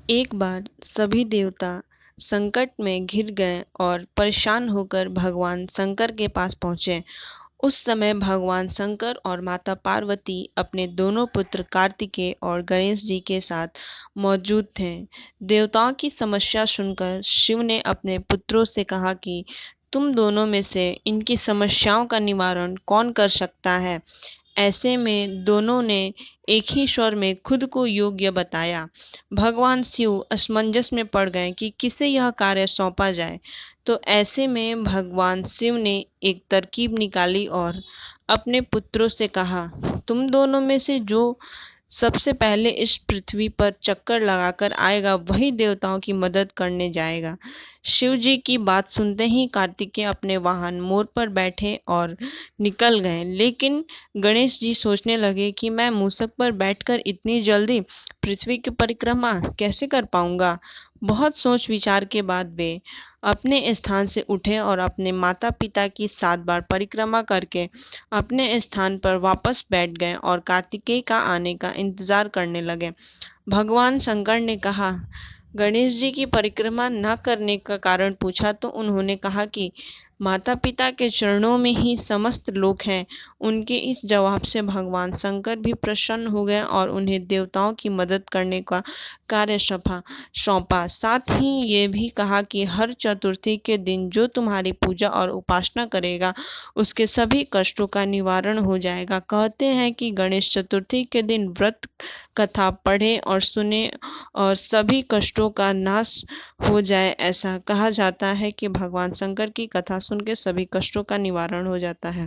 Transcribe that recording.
एक बार सभी देवता संकट में घिर गए और परेशान होकर भगवान शंकर के पास पहुंचे। उस समय भगवान शंकर और माता पार्वती अपने दोनों पुत्र कार्तिकेय और गणेश जी के साथ मौजूद थे। देवताओं की समस्या सुनकर शिव ने अपने पुत्रों से कहा कि तुम दोनों में से इनकी समस्याओं का निवारण कौन कर सकता है। ऐसे में दोनों ने एक ही स्वर में खुद को योग्य बताया। भगवान शिव असमंजस में पड़ गए कि किसे यह कार्य सौंपा जाए। तो ऐसे में भगवान शिव ने एक तरकीब निकाली और अपने पुत्रों से कहा, तुम दोनों में से जो सबसे पहले इस पृथ्वी पर चक्कर लगाकर आएगा वही देवताओं की मदद करने जाएगा। शिव जी की बात सुनते ही कार्तिकेय अपने वाहन मोर पर बैठे और निकल गए, लेकिन गणेश जी सोचने लगे कि मैं मूषक पर बैठकर इतनी जल्दी पृथ्वी की परिक्रमा कैसे कर पाऊंगा। बहुत सोच विचार के बाद वे अपने स्थान से उठे और अपने माता पिता की 7 बार परिक्रमा करके अपने स्थान पर वापस बैठ गए और कार्तिकेय का आने का इंतजार करने लगे। भगवान शंकर ने कहा, गणेश जी की परिक्रमा न करने का कारण पूछा तो उन्होंने कहा कि माता पिता के चरणों में ही समस्त लोक हैं। उनके इस जवाब से भगवान शंकर भी प्रसन्न हो गए और उन्हें देवताओं की मदद करने का कार्य सौंपा। साथ ही ये भी कहा कि हर चतुर्थी के दिन जो तुम्हारी पूजा और उपासना करेगा उसके सभी कष्टों का निवारण हो जाएगा। कहते हैं कि गणेश चतुर्थी के दिन व्रत कथा पढ़े और सुने और सभी कष्टों का नाश हो जाए। ऐसा कहा जाता है कि भगवान शंकर की कथा सुन के सभी कष्टों का निवारण हो जाता है।